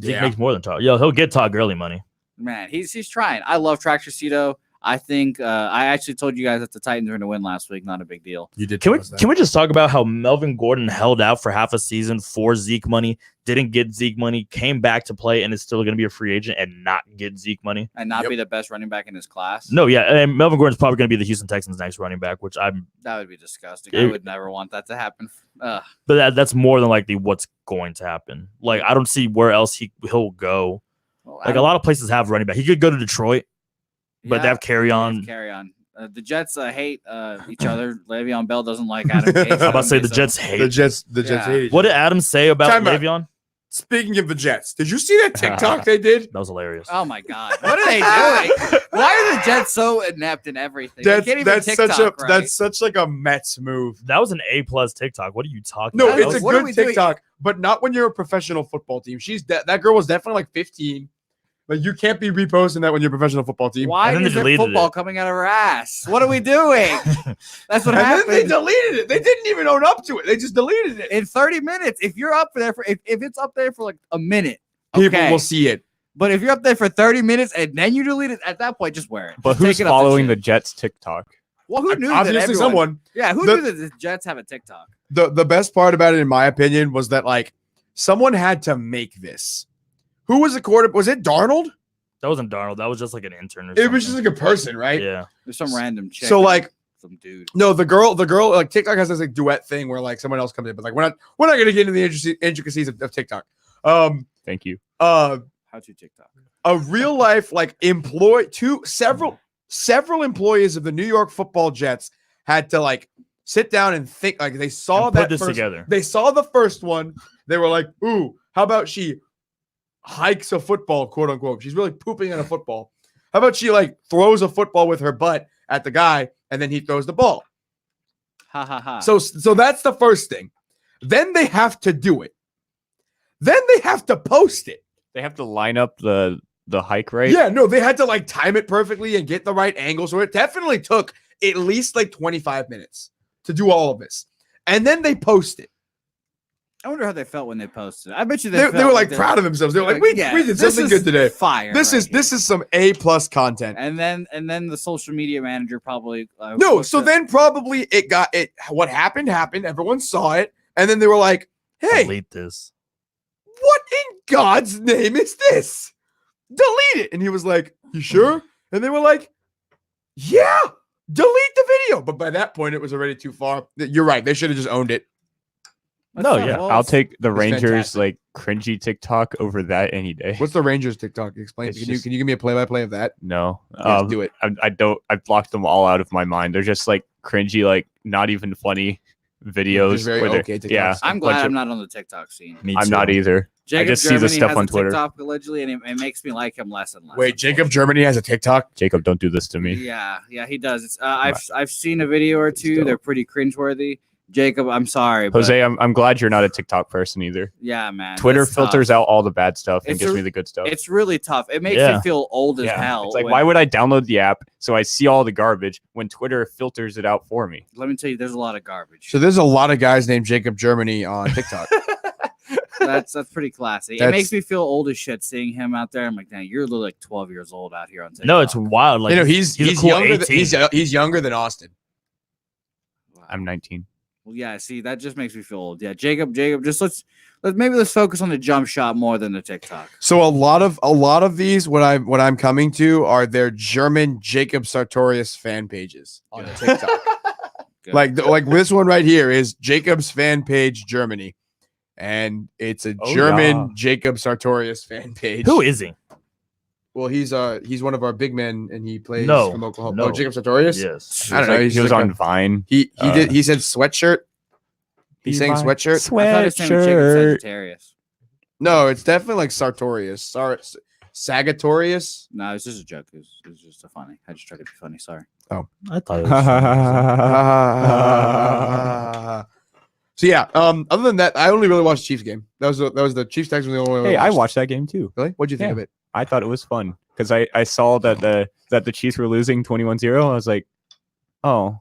Zeke Yeah. makes more than Todd. Yo, he'll get Todd Gurley money. Man, he's trying. I love Tractor Cito. I think I actually told you guys that the Titans are going to win last week. Not a big deal. You did. Can we just talk about how Melvin Gordon held out for half a season for Zeke money, didn't get Zeke money, came back to play, and is still going to be a free agent and not get Zeke money? And not Yep. be the best running back in his class. No, yeah, and Melvin Gordon's probably going to be the Houston Texans' next running back, which I'm. That would be disgusting. It- I would never want that to happen. Ugh. But that's more than likely what's going to happen. Like I don't see where else he'll go. Well, Like a lot of places have running back. He could go to Detroit, but they have carry on. Carry on. The Jets hate each other. Le'Veon Bell doesn't like Adam Gase. I'm about to say the So- Jets The hate. Jets Yeah. hate each What did other. Adam say about Time out. Le'Veon? Speaking of the Jets, did you see that TikTok they did? That was hilarious. Oh my God! What are they doing? Why are the Jets so inept in everything? They That's can't even that's TikTok, such a right? that's such like a Mets move. That was an A+ TikTok. What are you talking No, about? That it's a what are good we doing? TikTok, but not when you're a professional football team. That girl was definitely like 15. Like you can't be reposting that when you're a professional football team. Why And then they is there deleted football it. coming out of her ass? What are we doing? That's what And then happened. they deleted it. They didn't even own up to it. They just deleted it. In 30 minutes, if you're up there for if it's up there for like a minute, People okay. will see it. But if you're up there for 30 minutes and then you delete it, at that point, just wear it. But Just who's take it off following the shit. Jets TikTok? Well, who knew that Obviously, everyone? someone. Yeah, who The- knew that the Jets have a TikTok? The best part about it, in my opinion, was that like someone had to make this. Who was the quarterback? Was it Darnold? That wasn't Darnold. That was just like an intern. Or It was just something. like a person, right? Yeah. There's some random chick. So like, some dude. no, the girl, like TikTok has this like duet thing where like someone else comes in, but like we're not gonna get into the intricacies of TikTok. Thank you. How to TikTok? A real life like several employees of the New York Football Jets had to like sit down and think. Like they saw And put that this first, together. They saw the first one. They were like, "Ooh, how about she hikes a football, quote unquote? She's really pooping on a football. How about she like throws a football with her butt at the guy and then he throws the ball?" Ha ha ha. So that's the first thing. Then they have to do it. Then they have to post it. They have to line up the hike, right? Yeah, no, they had to like time it perfectly and get the right angle. So it definitely took at least like 25 minutes to do all of this. And then they post it. I wonder how they felt when they posted. I bet you They were like proud of themselves. They were like, we did this something is good today. Fire. This is some A+ content. And then the social media manager probably No, posted- so then probably what happened. Everyone saw it. And then they were like, hey, Delete this. what in God's name is this? Delete it. And he was like, you sure? And they were like, yeah, delete the video. But by that point, it was already too far. You're right. They should have just owned it. That's No, fine. yeah, Well, I'll it's- take the it's Rangers fantastic. like cringy TikTok over that any day. What's the Rangers TikTok? Explain. It's Can just- you give me a play-by-play of that? No, Yes, do it. I don't. I've blocked them all out of my mind. They're just like cringy, like not even funny videos. Just very where they're- okay TikToks. yeah, I'm a bunch glad of- I'm not on the TikTok scene. Me I'm too. not either. Jacob just see the Germany stuff has on a Twitter. TikTok allegedly, and it makes me like him less and less. Wait, Jacob Germany has a TikTok? Jacob, don't do this to me. Yeah, he does. It's I've seen a video or two. Still. They're pretty cringeworthy. Jacob, I'm sorry, but Jose, I'm glad you're not a TikTok person either. yeah, man. Twitter that's filters tough. out all the bad stuff and It's gives a- me the good stuff. It's really tough. It makes Yeah. me feel old as Yeah. hell. It's like, when- why would I download the app so I see all the garbage when Twitter filters it out for me? Let me tell you, there's a lot of garbage. So there's a lot of guys named Jacob Germany on TikTok. That's pretty classy. It That's- makes me feel old as shit seeing him out there. I'm like, dang, you're literally like 12 years old out here on TikTok. No, it's wild. Like you know, he's a cool younger. 18. He's younger than Austin. I'm 19. Well, yeah. See, that just makes me feel old. Yeah, Jacob. Just let's focus on the jump shot more than the TikTok. So a lot of these, what I'm coming to are their German Jacob Sartorius fan pages on Good. TikTok. good. Like this one right here is Jacob's fan page Germany, and it's a German Jacob Sartorius fan page. Who is he? Well, he's one of our big men, and he plays No, from Oklahoma. no. Oh, Jacob Sartorius. Yes. I don't know. He was on Vine. He said sweatshirt. He's saying sweatshirt. I thought his name was Jacob Sagittarius. No, it's definitely like Sartorius. Sagatorius. No, it's just a joke. It was just a funny. I just tried to be funny. Sorry. I thought it was So yeah. Other than that, I only really watched the Chiefs game. That was the Chiefs Texans. The only one. Hey, I watched that game too. Really? What'd you think Yeah. of it? I thought it was fun because I saw that the Chiefs were losing 21-0. I was like, oh,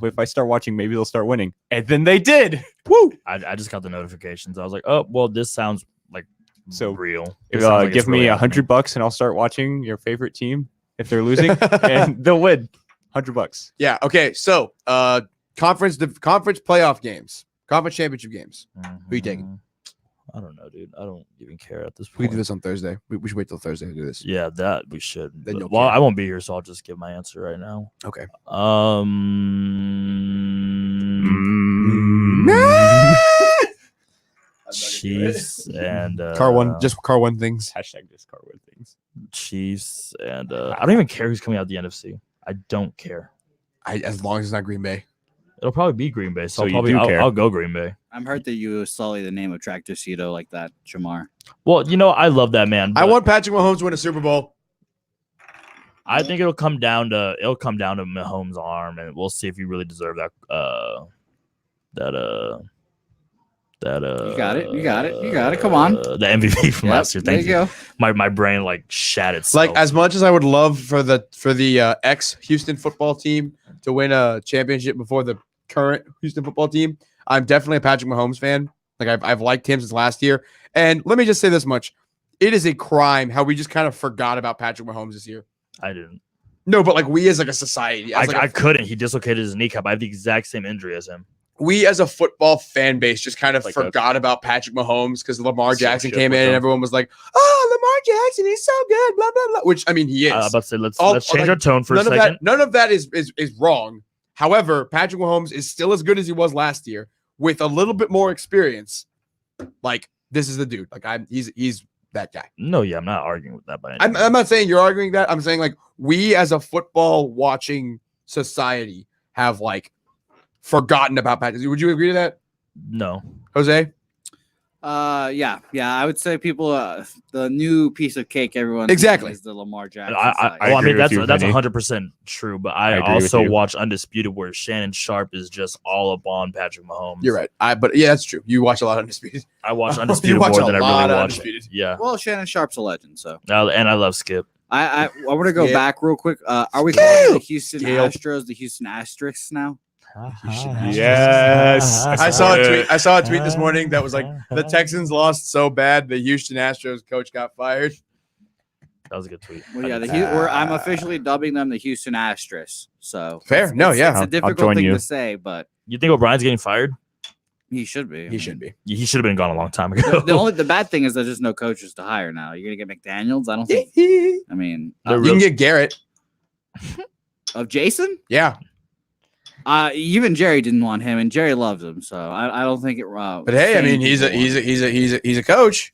if I start watching, maybe they'll start winning. And then they did. Woo! I just got the notifications. I was like, oh, well, this sounds like So real. This sounds like it's give me really happening. $100 and I'll start watching your favorite team if they're losing, and they'll win. $100. Yeah. Okay. So, conference playoff games, conference championship games. Who you taking? I don't know, dude. I don't even care at this We point. can do this on Thursday. We should wait till Thursday to do this. Yeah, that we should. Then you'll Well, care. I won't be here, so I'll just give my answer right now. Okay. Chiefs and Car one things. Hashtag just car win things. Chiefs and I don't even care who's coming out of the NFC. I don't care. As long as it's not Green Bay. It'll probably be Green Bay, so, So you I'll do care. I'll go Green Bay. I'm hurt that you sully the name of Tractor Cito like that, Jamar. Well, I love that man. I but want Patrick Mahomes to win a Super Bowl. I think it'll come down to Mahomes' arm, and we'll see if he really deserved that. You got it. Come on. The MVP from last year. There Thank you go. My brain like shat itself. Like as much as I would love for the ex Houston football team to win a championship before the current Houston football team, I'm definitely a Patrick Mahomes fan. Like I've liked him since last year. And let me just say this much: it is a crime how we just kind of forgot about Patrick Mahomes this year. I didn't. No, but like we as like a society, I couldn't. He dislocated his kneecap. I have the exact same injury as him. we as a football fan base just kind of Like forgot about Patrick Mahomes because Lamar Jackson shit came with in and him. everyone was like, "Oh, Lamar Jackson, he's so good." Blah blah blah. Which I mean, he is. I was about to say let's change like, our tone for a none of second. None of that is wrong. However, Patrick Mahomes is still as good as he was last year with a little bit more experience. Like this is the dude. Like he's that guy. No, yeah, I'm not arguing with that by any I'm means. not saying you're arguing that. I'm saying like we as a football watching society have like forgotten about Patrick. Would you agree to that, No. Jose? Yeah. I would say people, the new piece of cake everyone Exactly. is the Lamar Jackson. I side. I agree mean with that's you, that's Vinny. 100% true, but I agree with also you. watch Undisputed where Shannon Sharp is just all up on Patrick Mahomes. You're right. But yeah, that's true. You watch a lot of Undisputed. I watch You Undisputed watch more a than I lot really of watch. Undisputed. Yeah, Well, Shannon Sharp's a legend, so and I love Skip. I want to go Yeah. back real quick. Are we Skip! calling the Houston Skip. Astros the Houston Asterisks now? Yes. I saw a tweet. I saw a tweet this morning that was like the Texans lost so bad the Houston Astros coach got fired. That was a good tweet. Well, yeah, Ah. I'm officially dubbing them the Houston Asterisks. So Fair. it's- No, it's- yeah. it's a I'll difficult join thing you. to say, but You think O'Brien's getting fired? he should be. He should be. He should have been gone a long time ago. The bad thing is there's just no coaches to hire now. You're gonna get McDaniels. I don't think. I mean, They're You can get Garrett. of Jason. Yeah, Even Jerry didn't want him, and Jerry loves him. So I don't think it. but hey, I mean, he's a coach.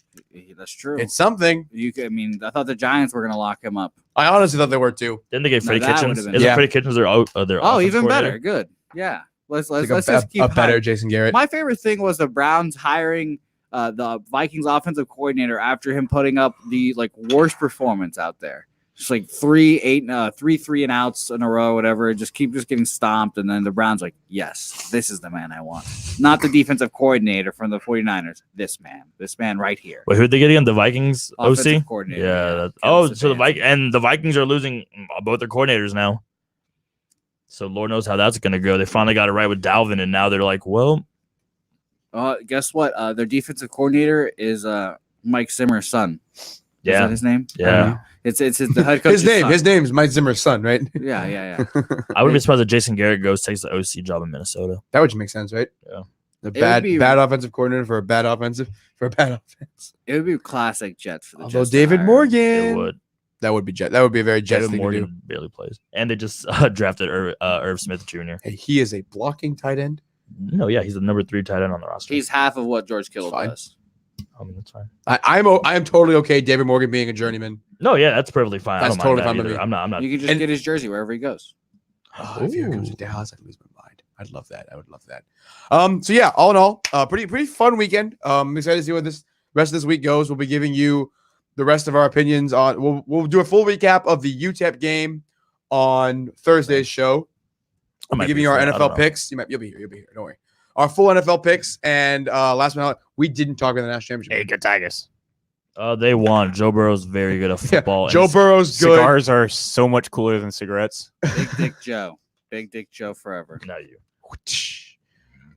That's true. It's something. I mean, I thought the Giants were gonna lock him up. I honestly thought they were too. Didn't they get No, Freddie that Kitchens? would've been- Isn't Yeah. Freddie Kitchens their offense Even better. coordinator? Good. Yeah. Let's Like just keep a better high. Jason Garrett. My favorite thing was the Browns hiring the Vikings offensive coordinator after him putting up the worst performance out there. Just like 3 and outs in a row, whatever. Just getting stomped. And then the Browns yes, this is the man I want. Not the defensive coordinator from the 49ers. This man right here. Wait, who'd they get again? The Vikings Offensive OC? coordinator. Yeah. Kevin So Stefanski. the Vikings are losing both their coordinators now. So Lord knows how that's going to go. They finally got it right with Dalvin, and now they're like, well, Guess what? Their defensive coordinator is Mike Zimmer's son. Is yeah, that his name? yeah. It's the head coach's son. His name's Mike Zimmer's son, right? Yeah. I would be surprised if Jason Garrett takes the OC job in Minnesota. That would make sense, right? Yeah. The would be- bad offensive coordinator for a bad offense. It would be classic Jets for the Although Jets. to David hire. It Morgan. would. That would be a very Jets David thing to do. Morgan barely plays, and they just drafted Irv Smith Jr. Hey, he is a blocking tight end. No, yeah, he's the number 3 tight end on the roster. He's half of what George Kittle Fine. does. I mean, that's fine. I am totally okay. David Morgan being a journeyman. No, yeah, that's perfectly fine. That's I don't totally mind fine that with either. me. I'm not. You can just get his jersey wherever he goes. If he comes to Dallas, I'd lose my mind. I'd love that. I would love that. So yeah, all in all, pretty fun weekend. I'm excited to see what this rest of this week goes. We'll be giving you the rest of our opinions on. We'll do a full recap of the UTEP game on Thursday's show. We'll be giving you our NFL picks. You'll be here. Don't worry. Our full NFL picks, and last but not least, we didn't talk about the national championship. Hey, good Tigers. They won. Joe Burrow's very good at football. Joe Burrow's good. Cigars are so much cooler than cigarettes. Big Dick Joe. Big Dick Joe forever. Not you.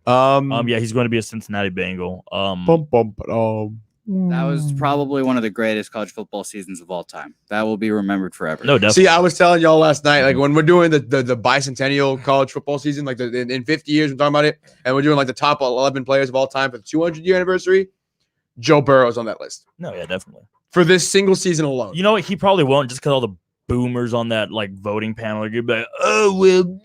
Yeah, he's going to be a Cincinnati Bengal. That was probably one of the greatest college football seasons of all time. That will be remembered forever. No, definitely. See, I was telling y'all last night, like when we're doing the bicentennial college football season, like in 50 years, we're talking about it, and we're doing like the top 11 players of all time for the 200-year anniversary. Joe Burrow's on that list No, yeah, definitely. for this single season alone. You know what? He probably won't just because all the boomers on that like voting panel are gonna be like, oh well,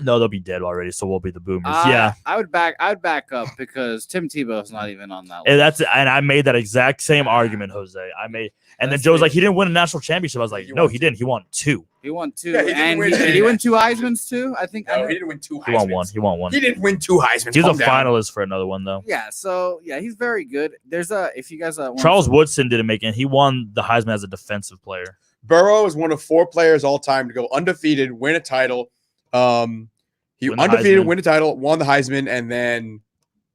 no, they'll be dead already, so we'll be the boomers. Yeah, I'd back up because Tim Tebow's not even on that and list. and I made that exact same argument, Jose. And then Joe's like, he didn't win a national championship. I was like, no, he didn't. He won 2. He won 2. Yeah, he didn't and win did any. he win 2 Heismans too? I think. No, he didn't win 2 Heismans. He won 1. He won 1. He didn't win 2 Heismans. He's a Calm down. finalist for another one though. Yeah. So yeah, he's very good. There's if you guys want Charles Woodson didn't make it. He won the Heisman as a defensive player. Burrow is one of 4 players all time to go undefeated, win a title. He Win the undefeated, Heisman. win a title, won the Heisman, and then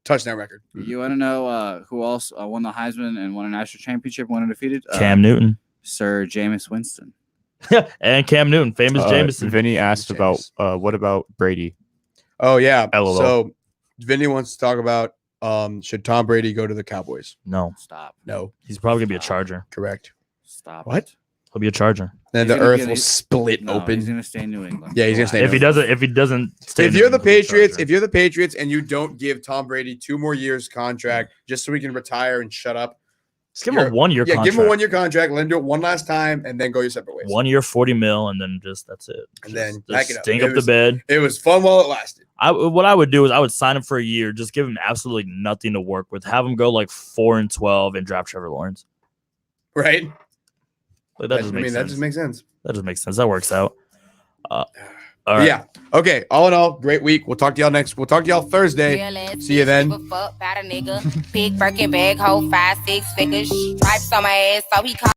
touchdown record. You want to know who else won the Heisman and won a national championship, won undefeated? Cam Newton. Sir Jameis Winston. And Cam Newton, famous Jameson. Vinny asked James. about what about Brady? Oh yeah. LOL. So Vinny wants to talk about should Tom Brady go to the Cowboys? No, Stop. No, he's probably gonna be a Charger. correct. Stop. What? it. He'll be a Charger. Then He's the gonna earth get- will split No, open. He's gonna stay in New England. Yeah, he's gonna stay in If he doesn't stay If in you're New the England, he'll be a Patriots, Charger. if you're the Patriots and you don't give Tom Brady 2 more years contract just so he can retire and shut up, just give him a 1-year yeah, contract. give him a 1-year contract, let him do it one last time, and then go your separate ways. 1 year, $40 million, and then that's it. And then Just back it up. stink It up the was- bed. It was fun while it lasted. What I would do is I would sign him for a year, just give him absolutely nothing to work with, have him go like 4-12 and draft Trevor Lawrence. Right? Like, that just makes sense. that just makes sense. That just makes sense. That works out. All right. Yeah. Okay. All in all, great week. We'll talk to y'all Thursday. See you then. Big Birkin bag, hold 5-6 figures. Stripes on my ass, so he called.